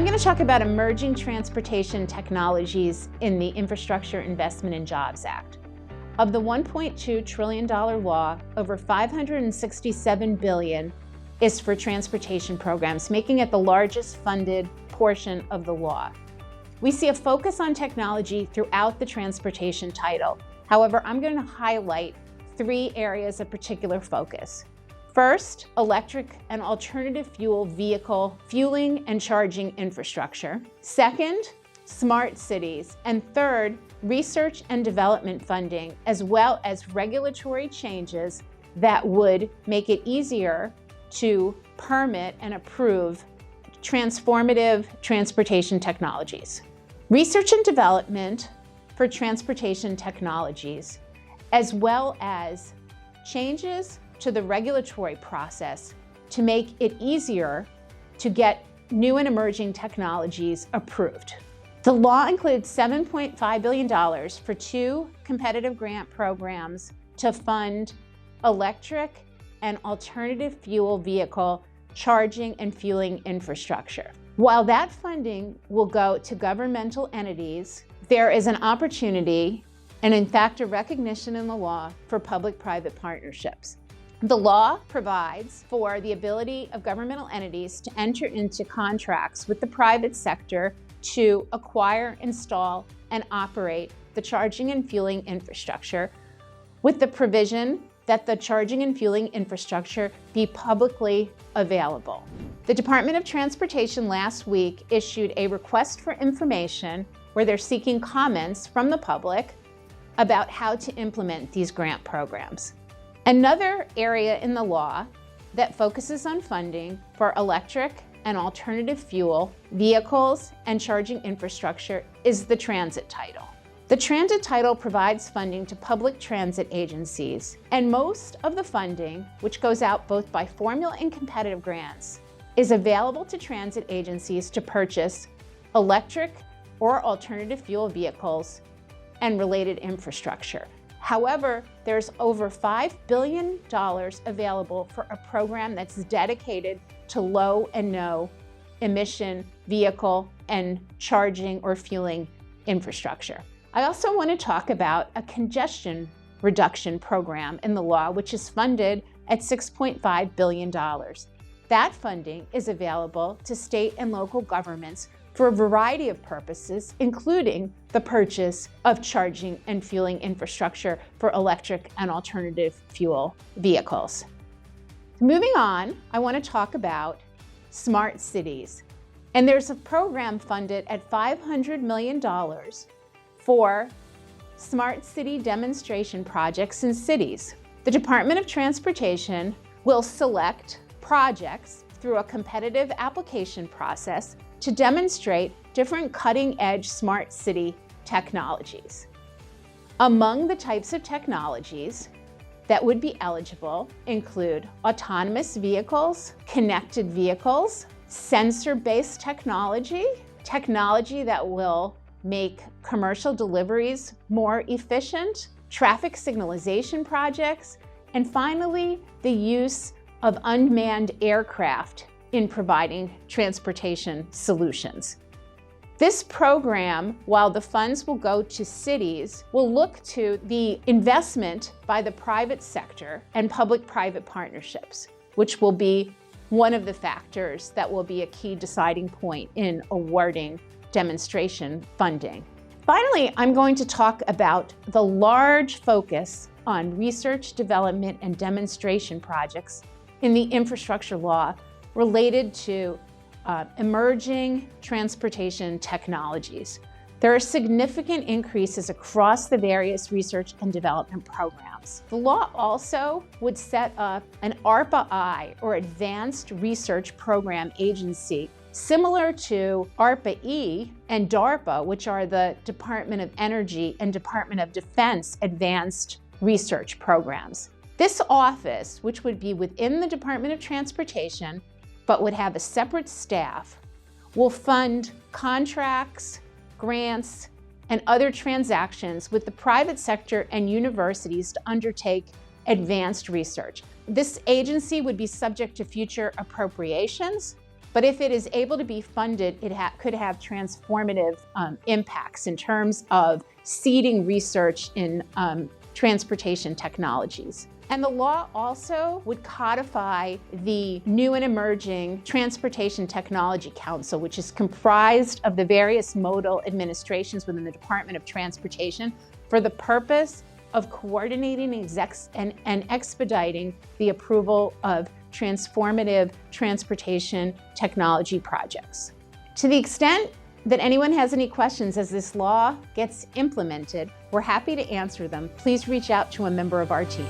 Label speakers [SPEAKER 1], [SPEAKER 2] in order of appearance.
[SPEAKER 1] I'm going to talk about emerging transportation technologies in the Infrastructure Investment and Jobs Act. Of the $1.2 trillion law, over $567 billion is for transportation programs, making it the largest funded portion of the law. We see a focus on technology throughout the transportation title. However, I'm going to highlight 3 areas of particular focus. First, electric and alternative fuel vehicle fueling and charging infrastructure. Second, smart cities. And third, research and development funding, as well as regulatory changes that would make it easier to permit and approve transformative transportation technologies. Research and development for transportation technologies, as well as changes to the regulatory process to make it easier to get new and emerging technologies approved. The law includes $7.5 billion for 2 competitive grant programs to fund electric and alternative fuel vehicle charging and fueling infrastructure. While that funding will go to governmental entities, there is an opportunity and in fact a recognition in the law for public-private partnerships. The law provides for the ability of governmental entities to enter into contracts with the private sector to acquire, install, and operate the charging and fueling infrastructure, with the provision that the charging and fueling infrastructure be publicly available. The Department of Transportation last week issued a request for information where they're seeking comments from the public about how to implement these grant programs. Another area in the law that focuses on funding for electric and alternative fuel vehicles and charging infrastructure is the transit title. The transit title provides funding to public transit agencies, and most of the funding, which goes out both by formula and competitive grants, is available to transit agencies to purchase electric or alternative fuel vehicles and related infrastructure. However, there's over $5 billion available for a program that's dedicated to low and no emission vehicle and charging or fueling infrastructure. I also want to talk about a congestion reduction program in the law, which is funded at $6.5 billion. That funding is available to state and local governments for a variety of purposes, including the purchase of charging and fueling infrastructure for electric and alternative fuel vehicles. Moving on, I want to talk about smart cities. And there's a program funded at $500 million for smart city demonstration projects in cities. The Department of Transportation will select projects through a competitive application process to demonstrate different cutting-edge smart city technologies. Among the types of technologies that would be eligible include autonomous vehicles, connected vehicles, sensor-based technology, technology that will make commercial deliveries more efficient, traffic signalization projects, and finally, the use of unmanned aircraft in providing transportation solutions. This program, while the funds will go to cities, will look to the investment by the private sector and public-private partnerships, which will be one of the factors that will be a key deciding point in awarding demonstration funding. Finally, I'm going to talk about the large focus on research, development, and demonstration projects in the infrastructure law related to emerging transportation technologies. There are significant increases across the various research and development programs. The law also would set up an ARPA-I, or Advanced Research Program Agency, similar to ARPA-I and DARPA, which are the Department of Energy and Department of Defense advanced research programs. This office, which would be within the Department of Transportation, but would have a separate staff, will fund contracts, grants, and other transactions with the private sector and universities to undertake advanced research. This agency would be subject to future appropriations, But if it is able to be funded, it could have transformative impacts in terms of seeding research in transportation technologies. And the law also would codify the new and emerging Transportation Technology Council, which is comprised of the various modal administrations within the Department of Transportation for the purpose of coordinating and expediting the approval of transformative transportation technology projects. To the extent that anyone has any questions as this law gets implemented, we're happy to answer them. Please reach out to a member of our team.